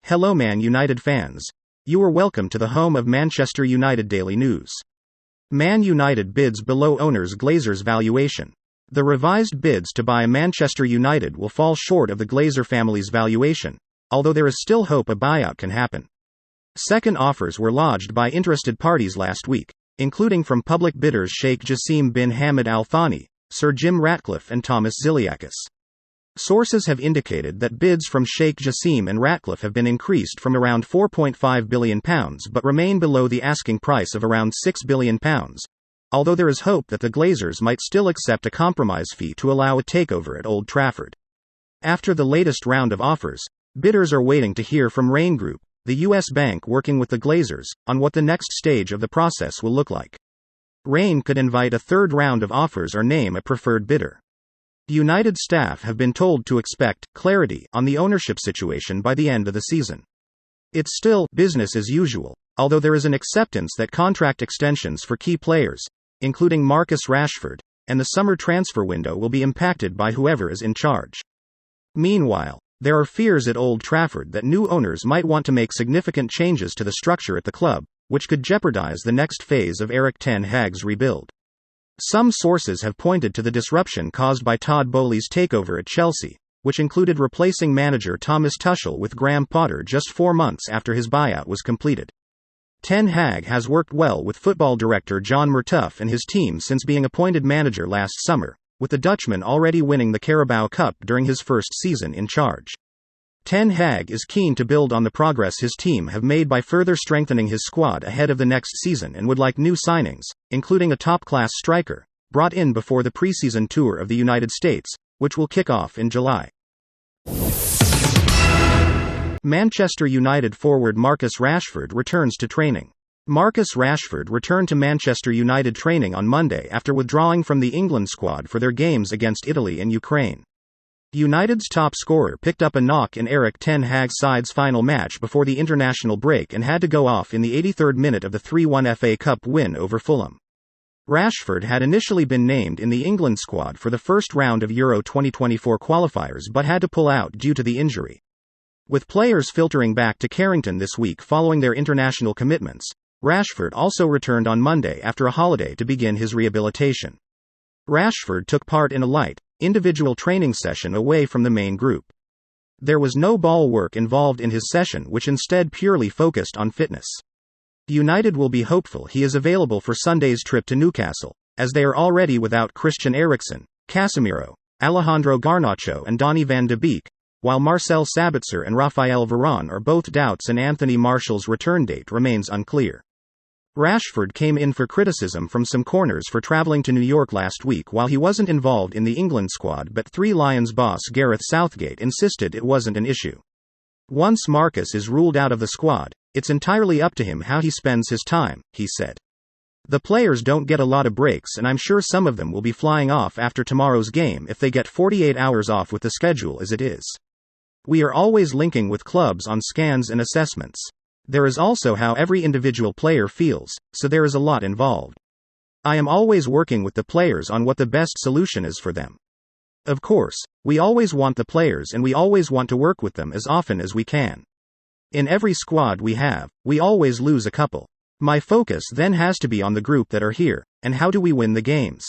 Hello Man United fans. You are welcome to the home of Manchester United Daily News. Man United bids below owners Glazer's valuation. The revised bids to buy Manchester United will fall short of the Glazer family's valuation, although there is still hope a buyout can happen. Second offers were lodged by interested parties last week, including from public bidders Sheikh Jassim bin Hamad Al Thani, Sir Jim Ratcliffe and Thomas Ziliakis. Sources have indicated that bids from Sheikh Jassim and Ratcliffe have been increased from around £4.5 billion but remain below the asking price of around £6 billion, although there is hope that the Glazers might still accept a compromise fee to allow a takeover at Old Trafford. After the latest round of offers, bidders are waiting to hear from Rain Group, the US bank working with the Glazers, on what the next stage of the process will look like. Rain could invite a third round of offers or name a preferred bidder. United staff have been told to expect clarity on the ownership situation by the end of the season. It's still business as usual, although there is an acceptance that contract extensions for key players, including Marcus Rashford, and the summer transfer window will be impacted by whoever is in charge. Meanwhile, there are fears at Old Trafford that new owners might want to make significant changes to the structure at the club, which could jeopardize the next phase of Erik ten Hag's rebuild. Some sources have pointed to the disruption caused by Todd Boehly's takeover at Chelsea, which included replacing manager Thomas Tuchel with Graham Potter just 4 months after his buyout was completed. Ten Hag has worked well with football director John Murtough and his team since being appointed manager last summer, with the Dutchman already winning the Carabao Cup during his first season in charge. Ten Hag is keen to build on the progress his team have made by further strengthening his squad ahead of the next season and would like new signings, including a top-class striker, brought in before the preseason tour of the United States, which will kick off in July. Manchester United forward Marcus Rashford returns to training. Marcus Rashford returned to Manchester United training on Monday after withdrawing from the England squad for their games against Italy and Ukraine. United's top scorer picked up a knock in Erik ten Hag's side's final match before the international break and had to go off in the 83rd minute of the 3-1 FA Cup win over Fulham. Rashford had initially been named in the England squad for the first round of Euro 2024 qualifiers but had to pull out due to the injury. With players filtering back to Carrington this week following their international commitments, Rashford also returned on Monday after a holiday to begin his rehabilitation. Rashford took part in a light, individual training session away from the main group. There was no ball work involved in his session, which instead purely focused on fitness. United will be hopeful he is available for Sunday's trip to Newcastle, as they are already without Christian Eriksen, Casemiro, Alejandro Garnacho and Donny van de Beek, while Marcel Sabitzer and Raphael Varane are both doubts and Anthony Martial's return date remains unclear. Rashford came in for criticism from some corners for traveling to New York last week while he wasn't involved in the England squad, but Three Lions boss Gareth Southgate insisted it wasn't an issue. Once Marcus is ruled out of the squad, it's entirely up to him how he spends his time, he said. The players don't get a lot of breaks and I'm sure some of them will be flying off after tomorrow's game if they get 48 hours off with the schedule as it is. We are always linking with clubs on scans and assessments. There is also how every individual player feels, so there is a lot involved. I am always working with the players on what the best solution is for them. Of course, we always want the players and we always want to work with them as often as we can. In every squad we always lose a couple. My focus then has to be on the group that are here, and how do we win the games?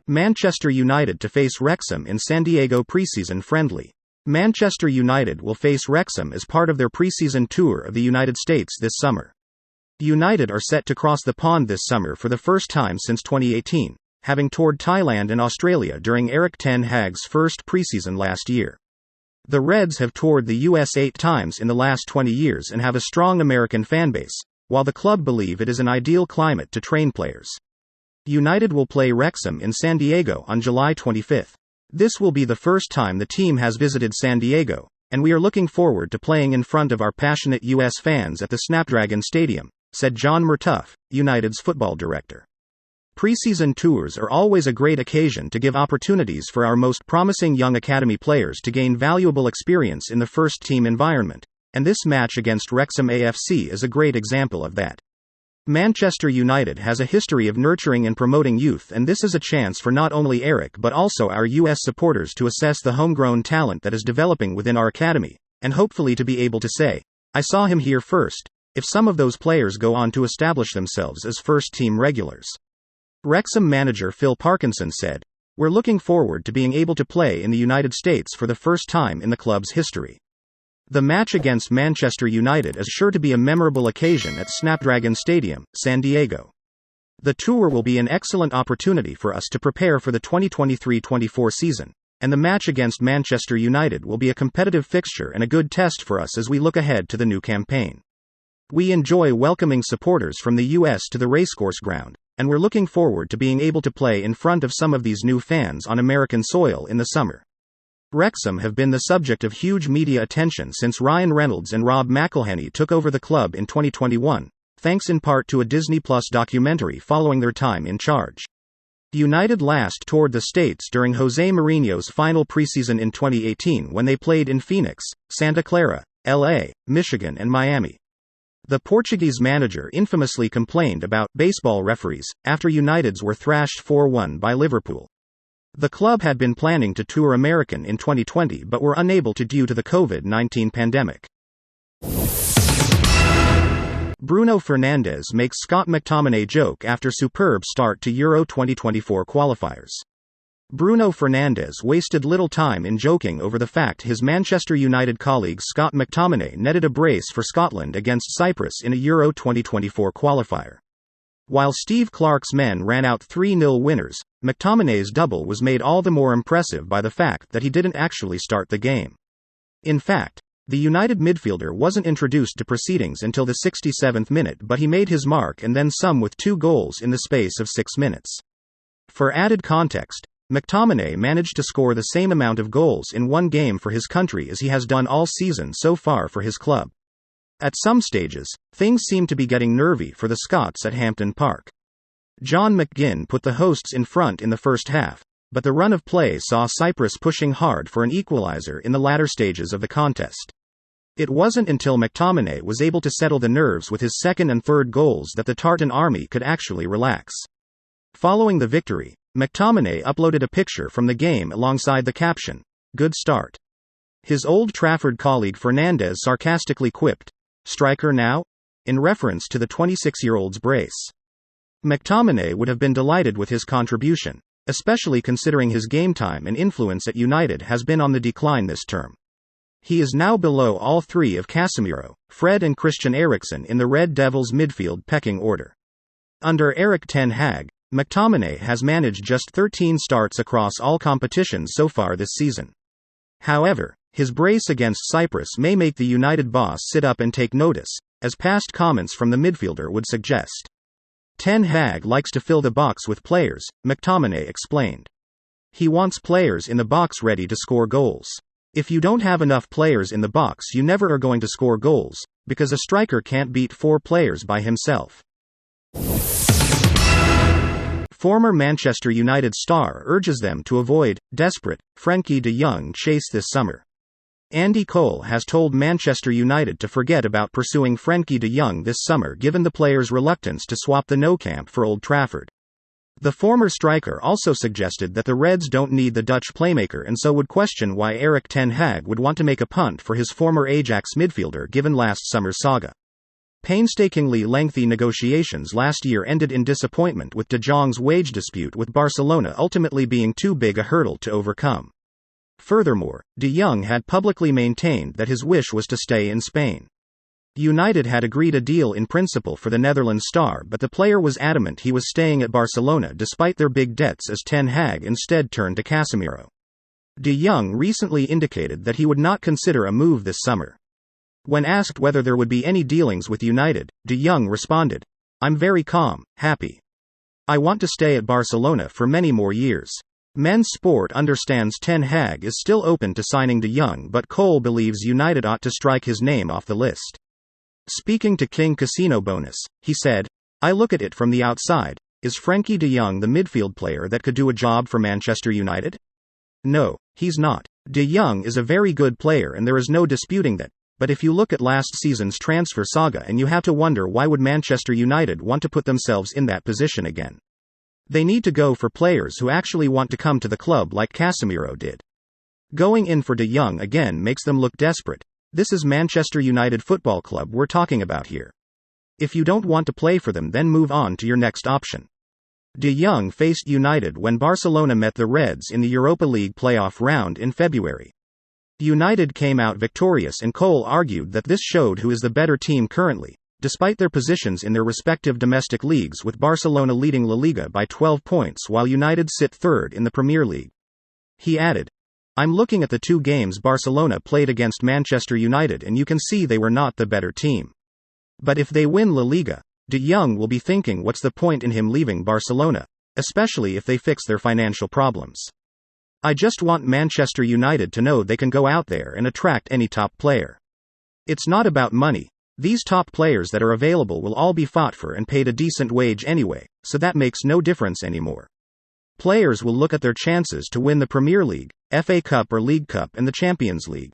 Manchester United to face Wrexham in San Diego preseason friendly. Manchester United will face Wrexham as part of their preseason tour of the United States this summer. United are set to cross the pond this summer for the first time since 2018, having toured Thailand and Australia during Erik ten Hag's first preseason last year. The Reds have toured the US 8 times in the last 20 years and have a strong American fanbase, while the club believe it is an ideal climate to train players. United will play Wrexham in San Diego on July 25. This will be the first time the team has visited San Diego, and we are looking forward to playing in front of our passionate US fans at the Snapdragon Stadium, said John Murtough, United's football director. Preseason tours are always a great occasion to give opportunities for our most promising young academy players to gain valuable experience in the first-team environment, and this match against Wrexham AFC is a great example of that. Manchester United has a history of nurturing and promoting youth, and this is a chance for not only Eric but also our US supporters to assess the homegrown talent that is developing within our academy, and hopefully to be able to say, "I saw him here first," if some of those players go on to establish themselves as first-team regulars. Wrexham manager Phil Parkinson said, "We're looking forward to being able to play in the United States for the first time in the club's history. The match against Manchester United is sure to be a memorable occasion at Snapdragon Stadium, San Diego. The tour will be an excellent opportunity for us to prepare for the 2023-24 season, and the match against Manchester United will be a competitive fixture and a good test for us as we look ahead to the new campaign. We enjoy welcoming supporters from the US to the racecourse ground, and we're looking forward to being able to play in front of some of these new fans on American soil in the summer." Wrexham have been the subject of huge media attention since Ryan Reynolds and Rob McElhenney took over the club in 2021, thanks in part to a Disney Plus documentary following their time in charge. United last toured the States during Jose Mourinho's final preseason in 2018 when they played in Phoenix, Santa Clara, LA, Michigan and Miami. The Portuguese manager infamously complained about baseball referees after United's were thrashed 4-1 by Liverpool. The club had been planning to tour American in 2020 but were unable to due to the COVID-19 pandemic. Bruno Fernandes makes Scott McTominay joke after superb start to Euro 2024 qualifiers. Bruno Fernandes wasted little time in joking over the fact his Manchester United colleague Scott McTominay netted a brace for Scotland against Cyprus in a Euro 2024 qualifier. While Steve Clarke's men ran out 3-0 winners, McTominay's double was made all the more impressive by the fact that he didn't actually start the game. In fact, the United midfielder wasn't introduced to proceedings until the 67th minute, but he made his mark and then some with 2 goals in the space of 6 minutes. For added context, McTominay managed to score the same amount of goals in one game for his country as he has done all season so far for his club. At some stages, things seemed to be getting nervy for the Scots at Hampden Park. John McGinn put the hosts in front in the first half, but the run of play saw Cyprus pushing hard for an equalizer in the latter stages of the contest. It wasn't until McTominay was able to settle the nerves with his second and third goals that the Tartan army could actually relax. Following the victory, McTominay uploaded a picture from the game alongside the caption, "Good start." His Old Trafford colleague Fernandes sarcastically quipped, "Striker now?" in reference to the 26-year-old's brace. McTominay would have been delighted with his contribution, especially considering his game time and influence at United has been on the decline this term. He is now below all three of Casemiro, Fred and Christian Eriksen in the Red Devils' midfield pecking order. Under Erik ten Hag, McTominay has managed just 13 starts across all competitions so far this season. However, his brace against Cyprus may make the United boss sit up and take notice, as past comments from the midfielder would suggest. Ten Hag likes to fill the box with players, McTominay explained. He wants players in the box ready to score goals. If you don't have enough players in the box, you never are going to score goals, because a striker can't beat 4 players by himself. Former Manchester United star urges them to avoid desperate Frenkie de Jong chase this summer. Andy Cole has told Manchester United to forget about pursuing Frenkie de Jong this summer given the player's reluctance to swap the Nou Camp for Old Trafford. The former striker also suggested that the Reds don't need the Dutch playmaker and so would question why Erik ten Hag would want to make a punt for his former Ajax midfielder given last summer's saga. Painstakingly lengthy negotiations last year ended in disappointment, with de Jong's wage dispute with Barcelona ultimately being too big a hurdle to overcome. Furthermore, de Jong had publicly maintained that his wish was to stay in Spain. United had agreed a deal in principle for the Netherlands star, but the player was adamant he was staying at Barcelona despite their big debts, as Ten Hag instead turned to Casemiro. De Jong recently indicated that he would not consider a move this summer. When asked whether there would be any dealings with United, de Jong responded, "I'm very calm, happy. I want to stay at Barcelona for many more years." Men's Sport understands Ten Hag is still open to signing de Jong, but Cole believes United ought to strike his name off the list. Speaking to King Casino Bonus, he said, "I look at it from the outside. Is Frenkie de Jong the midfield player that could do a job for Manchester United? No, he's not. De Jong is a very good player and there is no disputing that, but if you look at last season's transfer saga, and you have to wonder why would Manchester United want to put themselves in that position again. They need to go for players who actually want to come to the club like Casemiro did. Going in for De Jong again makes them look desperate. This is Manchester United Football Club we're talking about here. If you don't want to play for them, then move on to your next option. De Jong faced United when Barcelona met the Reds in the Europa League playoff round in February. United came out victorious, and Cole argued that this showed who is the better team currently, despite their positions in their respective domestic leagues, with Barcelona leading La Liga by 12 points while United sit third in the Premier League. He added, "I'm looking at the two games Barcelona played against Manchester United, and you can see they were not the better team. But if they win La Liga, De Jong will be thinking what's the point in him leaving Barcelona, especially if they fix their financial problems. I just want Manchester United to know they can go out there and attract any top player. It's not about money. These top players that are available will all be fought for and paid a decent wage anyway, so that makes no difference anymore. Players will look at their chances to win the Premier League, FA Cup or League Cup, and the Champions League.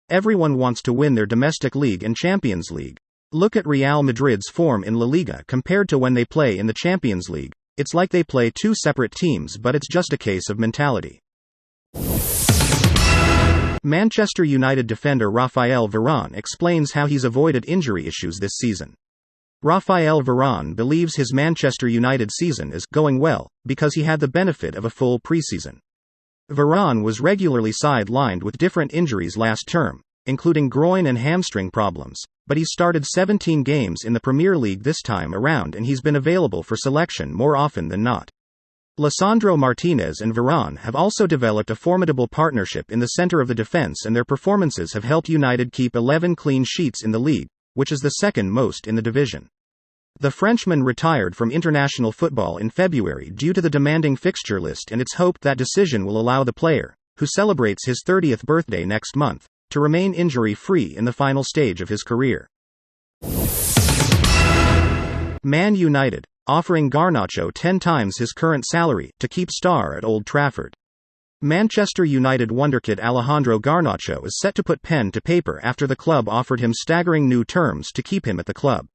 Everyone wants to win their domestic league and Champions League. Look at Real Madrid's form in La Liga compared to when they play in the Champions League. It's like they play two separate teams, but it's just a case of mentality." Manchester United defender Raphael Varane explains how he's avoided injury issues this season. Raphael Varane believes his Manchester United season is going well because he had the benefit of a full preseason. Varane was regularly sidelined with different injuries last term, including groin and hamstring problems, but he started 17 games in the Premier League this time around, and he's been available for selection more often than not. Lisandro Martinez and Varane have also developed a formidable partnership in the center of the defense, and their performances have helped United keep 11 clean sheets in the league, which is the second most in the division. The Frenchman retired from international football in February due to the demanding fixture list, and it's hoped that decision will allow the player, who celebrates his 30th birthday next month, to remain injury-free in the final stage of his career. Man United, offering Garnacho 10 times his current salary to keep star at Old Trafford. Manchester United wonderkid Alejandro Garnacho is set to put pen to paper after the club offered him staggering new terms to keep him at the club.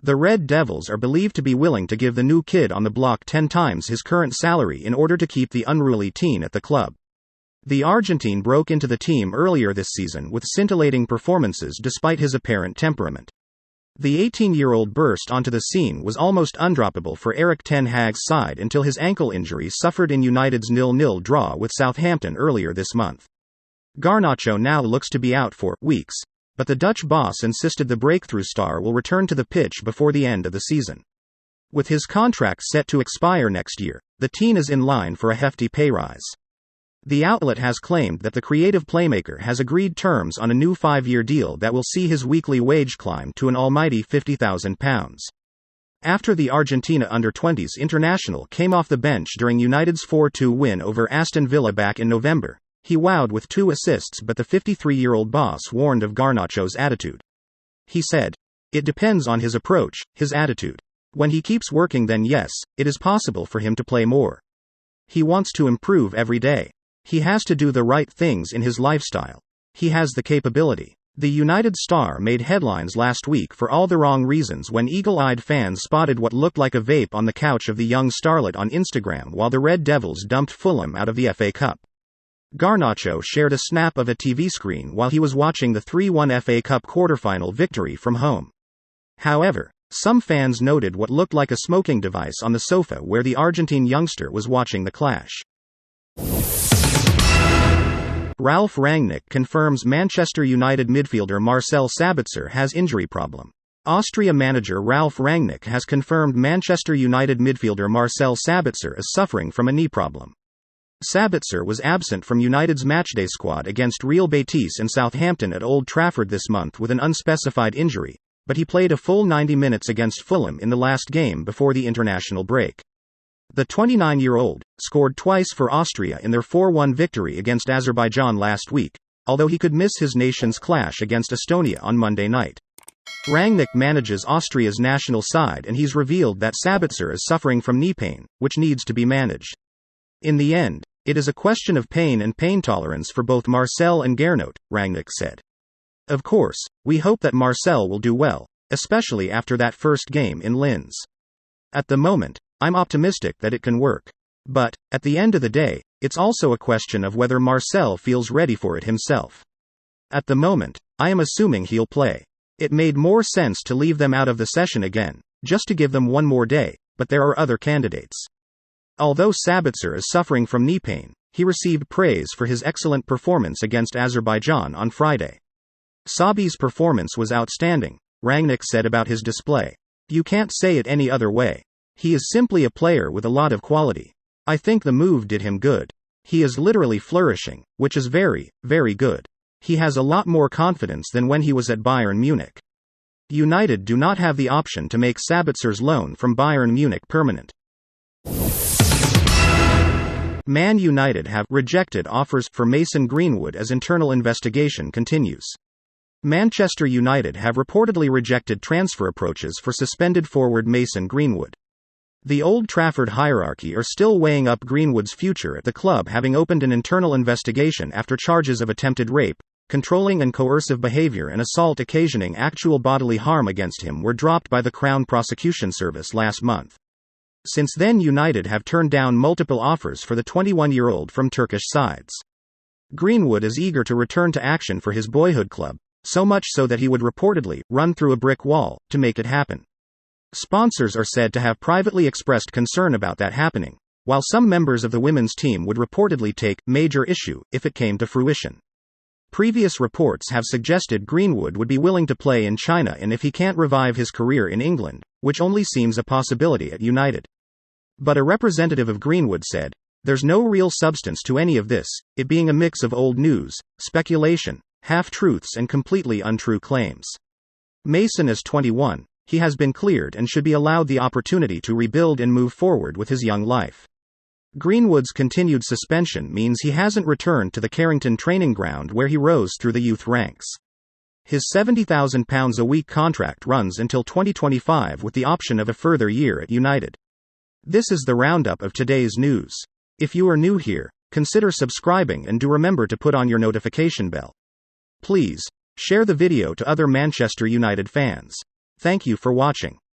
The Red Devils are believed to be willing to give the new kid on the block 10 times his current salary in order to keep the unruly teen at the club. The Argentine broke into the team earlier this season with scintillating performances despite his apparent temperament. The 18-year-old burst onto the scene was almost undroppable for Erik ten Hag's side until his ankle injury suffered in United's 0-0 draw with Southampton earlier this month. Garnacho now looks to be out for weeks, but the Dutch boss insisted the breakthrough star will return to the pitch before the end of the season. With his contract set to expire next year, the teen is in line for a hefty pay rise. The outlet has claimed that the creative playmaker has agreed terms on a new 5-year deal that will see his weekly wage climb to an almighty £50,000. After the Argentina under-20s international came off the bench during United's 4-2 win over Aston Villa back in November, he wowed with 2 assists, but the 53-year-old boss warned of Garnacho's attitude. He said, "It depends on his approach, his attitude. When he keeps working, then yes, it is possible for him to play more. He wants to improve every day. He has to do the right things in his lifestyle. He has the capability." The United star made headlines last week for all the wrong reasons when eagle-eyed fans spotted what looked like a vape on the couch of the young starlet on Instagram while the Red Devils dumped Fulham out of the FA Cup. Garnacho shared a snap of a TV screen while he was watching the 3-1 FA Cup quarter-final victory from home. However, some fans noted what looked like a smoking device on the sofa where the Argentine youngster was watching the clash. Ralf Rangnick confirms Manchester United midfielder Marcel Sabitzer has injury problem. Austria manager Ralf Rangnick has confirmed Manchester United midfielder Marcel Sabitzer is suffering from a knee problem. Sabitzer was absent from United's matchday squad against Real Betis and Southampton at Old Trafford this month with an unspecified injury, but he played a full 90 minutes against Fulham in the last game before the international break. The 29-year-old scored twice for Austria in their 4-1 victory against Azerbaijan last week, although he could miss his nation's clash against Estonia on Monday night. Rangnick manages Austria's national side, and he's revealed that Sabitzer is suffering from knee pain, which needs to be managed. In the end, it is a question of pain and pain tolerance for both Marcel and Gernot, Rangnick said. Of course, we hope that Marcel will do well, especially after that first game in Linz. At the moment, I'm optimistic that it can work. But, at the end of the day, it's also a question of whether Marcel feels ready for it himself. At the moment, I am assuming he'll play. It made more sense to leave them out of the session again, just to give them one more day, but there are other candidates. Although Sabitzer is suffering from knee pain, he received praise for his excellent performance against Azerbaijan on Friday. Sabi's performance was outstanding, Rangnick said about his display. You can't say it any other way. He is simply a player with a lot of quality. I think the move did him good. He is literally flourishing, which is very, very good. He has a lot more confidence than when he was at Bayern Munich. United do not have the option to make Sabitzer's loan from Bayern Munich permanent. Man United have rejected offers for Mason Greenwood as internal investigation continues. Manchester United have reportedly rejected transfer approaches for suspended forward Mason Greenwood. The Old Trafford hierarchy are still weighing up Greenwood's future at the club, having opened an internal investigation after charges of attempted rape, controlling and coercive behavior and assault occasioning actual bodily harm against him were dropped by the Crown Prosecution Service last month. Since then, United have turned down multiple offers for the 21-year-old from Turkish sides. Greenwood is eager to return to action for his boyhood club, so much so that he would reportedly run through a brick wall to make it happen. Sponsors are said to have privately expressed concern about that happening, while some members of the women's team would reportedly take major issue if it came to fruition. Previous reports have suggested Greenwood would be willing to play in China and if he can't revive his career in England, which only seems a possibility at United. But a representative of Greenwood said, "There's no real substance to any of this, it being a mix of old news, speculation, half-truths and completely untrue claims." Mason is 21. He has been cleared and should be allowed the opportunity to rebuild and move forward with his young life. Greenwood's continued suspension means he hasn't returned to the Carrington training ground where he rose through the youth ranks. His £70,000 a week contract runs until 2025 with the option of a further year at United. This is the roundup of today's news. If you are new here, consider subscribing and do remember to put on your notification bell. Please, share the video to other Manchester United fans. Thank you for watching.